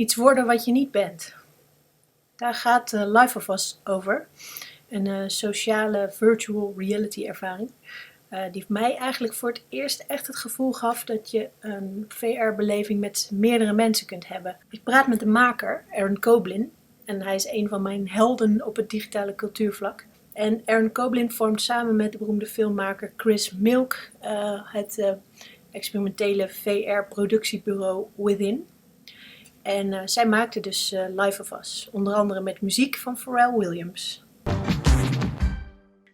Iets worden wat je niet bent. Daar gaat Life of Us over. Een sociale virtual reality ervaring. Die mij eigenlijk voor het eerst echt het gevoel gaf dat je een VR-beleving met meerdere mensen kunt hebben. Ik praat met de maker, Aaron Koblin. En hij is een van mijn helden op het digitale cultuurvlak. En Aaron Koblin vormt samen met de beroemde filmmaker Chris Milk het experimentele VR-productiebureau Within. En zij maakte dus Life of Us, onder andere met muziek van Pharrell Williams.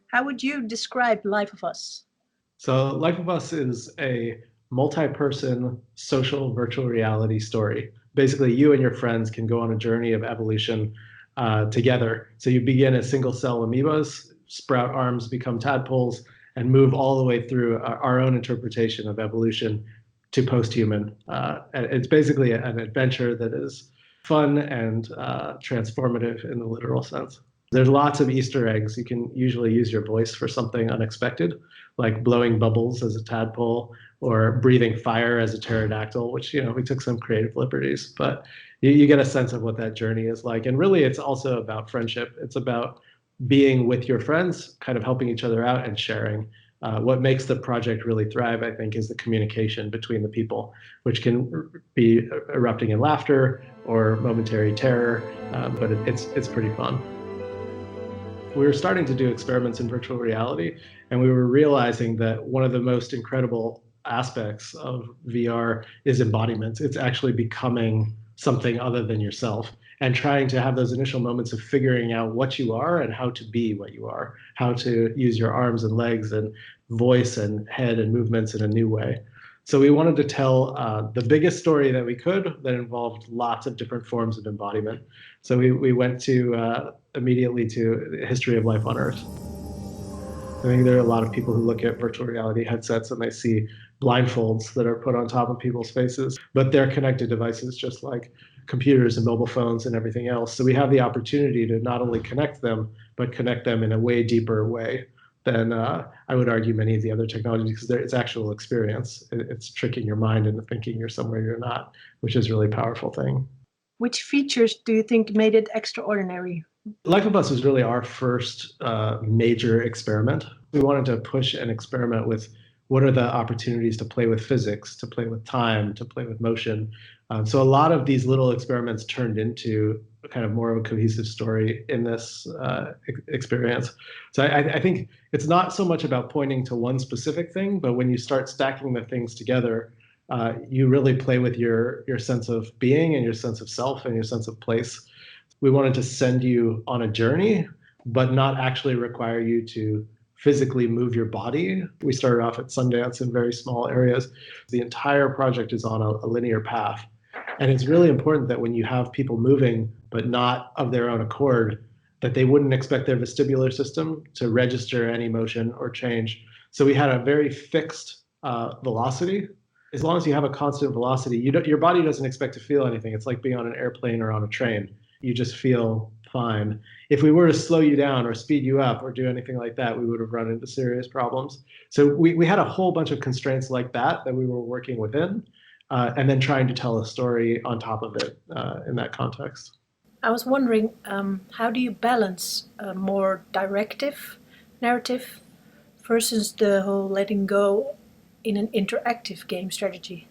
How would you describe Life of Us? So Life of Us is a multi-person social virtual reality story. Basically, you and your friends can go on a journey of evolution together. So you begin as single-cell amoebas, sprout arms, become tadpoles, and move all the way through our own interpretation of evolution to post-human. It's basically an adventure that is fun and transformative in the literal sense. There's lots of Easter eggs. You can usually use your voice for something unexpected, like blowing bubbles as a tadpole or breathing fire as a pterodactyl, which, we took some creative liberties, but you get a sense of what that journey is like. And really, it's also about friendship. It's about being with your friends, kind of helping each other out and sharing. What makes the project really thrive, I think, is the communication between the people, which can be erupting in laughter or momentary terror, but it's pretty fun. We were starting to do experiments in virtual reality, and we were realizing that one of the most incredible aspects of VR is embodiment. It's actually becoming something other than yourself and trying to have those initial moments of figuring out what you are and how to be what you are, how to use your arms and legs and voice and head and movements in a new way. So we wanted to tell the biggest story that we could that involved lots of different forms of embodiment. So we went to immediately to the history of life on Earth. I think there are a lot of people who look at virtual reality headsets and they see blindfolds that are put on top of people's faces, but they're connected devices just like computers and mobile phones and everything else. So we have the opportunity to not only connect them, but connect them in a way deeper way than I would argue many of the other technologies, because it's actual experience. It's tricking your mind into thinking you're somewhere you're not, which is a really powerful thing. Which features do you think made it extraordinary? Life of Us was really our first major experiment. We wanted to push an experiment with what are the opportunities to play with physics, to play with time, to play with motion. So a lot of these little experiments turned into kind of more of a cohesive story in this experience. So I think it's not so much about pointing to one specific thing, but when you start stacking the things together, you really play with your sense of being and your sense of self and your sense of place. We wanted to send you on a journey, but not actually require you to physically move your body. We started off at Sundance in very small areas. The entire project is on a linear path. And it's really important that when you have people moving, but not of their own accord, that they wouldn't expect their vestibular system to register any motion or change. So we had a very fixed velocity. As long as you have a constant velocity, your body doesn't expect to feel anything. It's like being on an airplane or on a train. You just feel fine. If we were to slow you down or speed you up or do anything like that, we would have run into serious problems. So we had a whole bunch of constraints like that we were working within, and then trying to tell a story on top of it in that context. I was wondering, how do you balance a more directive narrative versus the whole letting go in an interactive game strategy?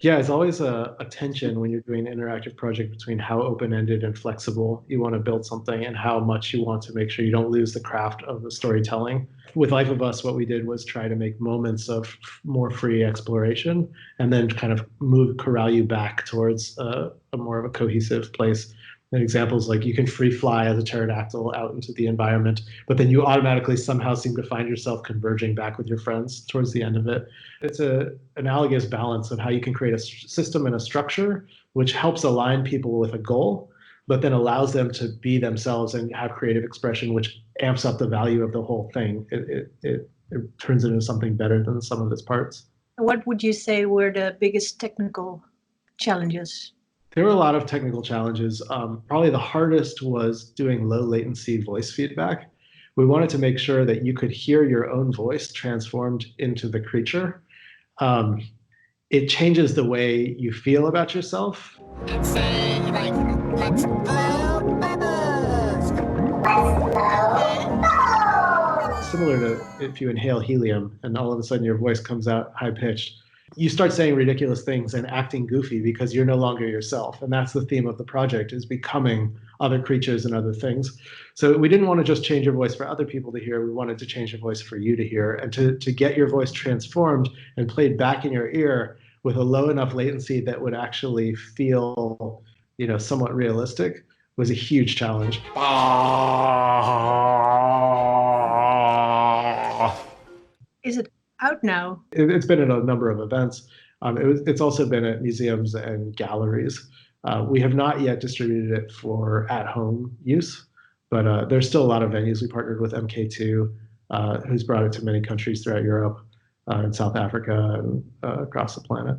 Yeah, it's always a tension when you're doing an interactive project between how open-ended and flexible you want to build something and how much you want to make sure you don't lose the craft of the storytelling. With Life of Us, what we did was try to make moments of more free exploration and then kind of corral you back towards a more of a cohesive place. And examples like you can free fly as a pterodactyl out into the environment, but then you automatically somehow seem to find yourself converging back with your friends towards the end of it. It's an analogous balance of how you can create a system and a structure which helps align people with a goal, but then allows them to be themselves and have creative expression, which amps up the value of the whole thing. It turns it into something better than the sum of its parts. What would you say were the biggest technical challenges? There were a lot of technical challenges. Probably the hardest was doing low latency voice feedback. We wanted to make sure that you could hear your own voice transformed into the creature. it changes the way you feel about yourself. Say, like, let's blow bubbles. Similar to if you inhale helium and all of a sudden your voice comes out high-pitched. You start saying ridiculous things and acting goofy because you're no longer yourself. And that's the theme of the project, is becoming other creatures and other things. So we didn't want to just change your voice for other people to hear. We wanted to change your voice for you to hear, and to get your voice transformed and played back in your ear with a low enough latency that would actually feel, somewhat realistic, was a huge challenge. Is it out now? It's been at a number of events. It's also been at museums and galleries. We have not yet distributed it for at-home use, but there's still a lot of venues. We partnered with MK2, who's brought it to many countries throughout Europe and South Africa and across the planet.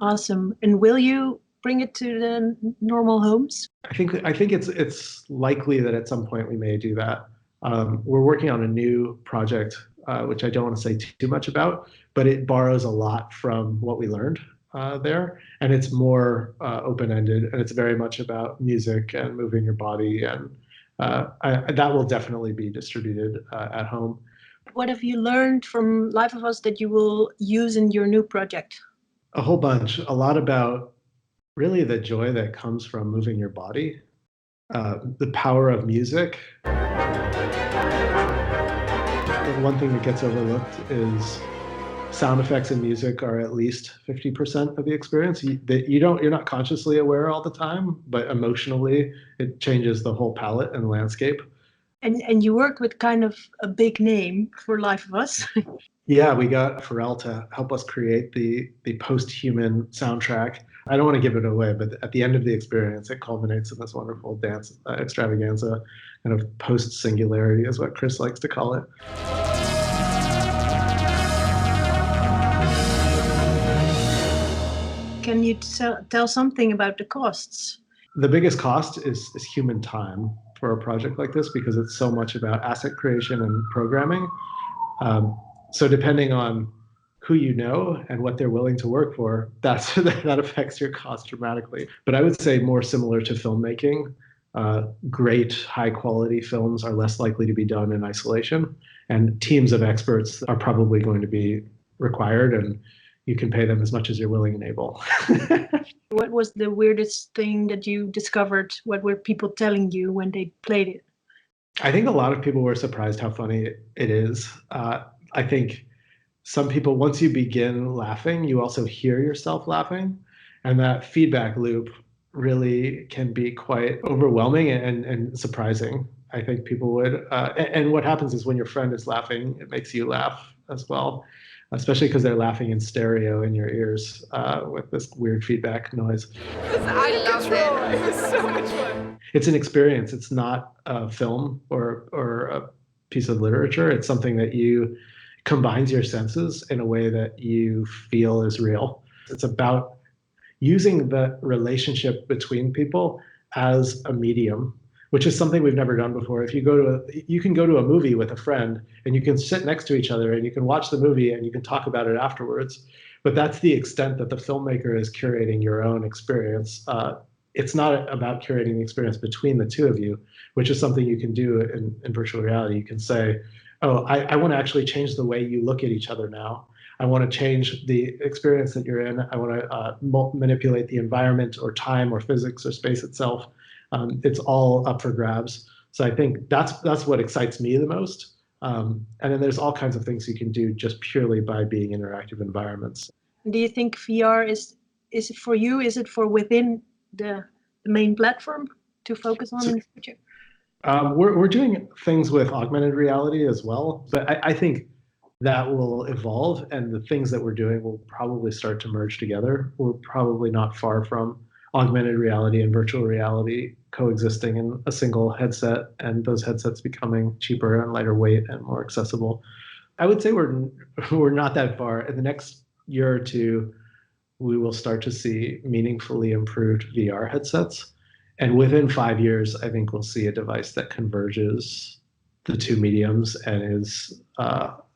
Awesome. And will you bring it to the normal homes? I think it's likely that at some point we may do that. We're working on a new project, which I don't want to say too much about, but it borrows a lot from what we learned there, and it's more open-ended, and it's very much about music and moving your body, and that will definitely be distributed at home. What have you learned from Life of Us that you will use in your new project? A whole bunch. A lot about really the joy that comes from moving your body, the power of music. One thing that gets overlooked is sound effects and music are at least 50% of the experience. You're not consciously aware all the time, but emotionally it changes the whole palette and landscape. And you worked with kind of a big name for Life of Us. Yeah, we got Pharrell to help us create the post-human soundtrack. I don't want to give it away, but at the end of the experience, it culminates in this wonderful dance extravaganza, kind of post-singularity is what Chris likes to call it. Can you tell something about the costs? The biggest cost is human time for a project like this, because it's so much about asset creation and programming. So depending on who you know and what they're willing to work for, that affects your cost dramatically. But I would say more similar to filmmaking. Great high quality films are less likely to be done in isolation, and teams of experts are probably going to be required, and you can pay them as much as you're willing and able. What was the weirdest thing that you discovered? What were people telling you when they played it? I think a lot of people were surprised how funny it is. I think some people, once you begin laughing, you also hear yourself laughing, and that feedback loop really can be quite overwhelming and surprising. I think people would. And what happens is when your friend is laughing, it makes you laugh as well, especially because they're laughing in stereo in your ears with this weird feedback noise. I love it. It was so much fun. It's an experience. It's not a film or a piece of literature. It's something that combines your senses in a way that you feel is real. It's about using the relationship between people as a medium, which is something we've never done before. If you can go to a movie with a friend and you can sit next to each other and you can watch the movie and you can talk about it afterwards. But that's the extent that the filmmaker is curating your own experience. It's not about curating the experience between the two of you, which is something you can do in virtual reality. You can say, oh, I want to actually change the way you look at each other now. I want to change the experience that you're in. I want to manipulate the environment or time or physics or space itself. It's all up for grabs. So I think that's what excites me the most. And then there's all kinds of things you can do just purely by being in interactive environments. Do you think VR is it for you? Is it for within the main platform to focus on in the future? We're doing things with augmented reality as well, but I think that will evolve, and the things that we're doing will probably start to merge together. We're probably not far from augmented reality and virtual reality coexisting in a single headset, and those headsets becoming cheaper and lighter weight and more accessible. I would say we're not that far. In the next year or two, we will start to see meaningfully improved VR headsets. And within 5 years, I think we'll see a device that converges the two mediums and is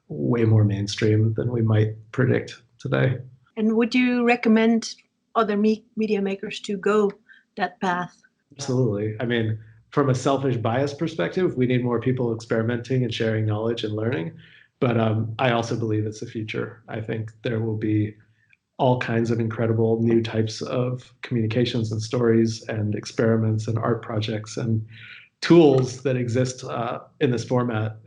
way more mainstream than we might predict today. And would you recommend other media makers to go that path? Absolutely. I mean, from a selfish bias perspective, we need more people experimenting and sharing knowledge and learning. But I also believe it's the future. I think there will be all kinds of incredible new types of communications and stories and experiments and art projects and tools that exist in this format.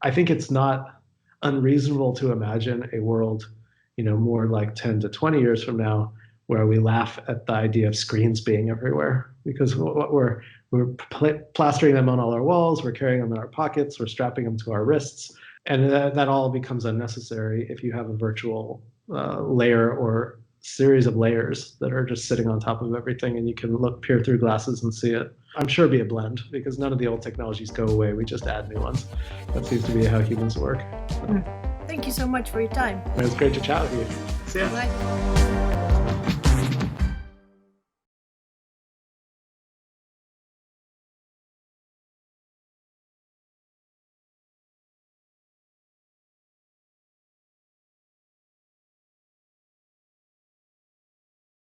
I think it's not unreasonable to imagine a world, more like 10 to 20 years from now, where we laugh at the idea of screens being everywhere, because we're plastering them on all our walls, we're carrying them in our pockets, we're strapping them to our wrists, and that all becomes unnecessary if you have a virtual layer or series of layers that are just sitting on top of everything, and you can peer through glasses and see it. I'm sure it'll be a blend, because none of the old technologies go away, we just add new ones. That seems to be how humans work. Thank you so much for your time. It was great to chat with you. See ya. Bye.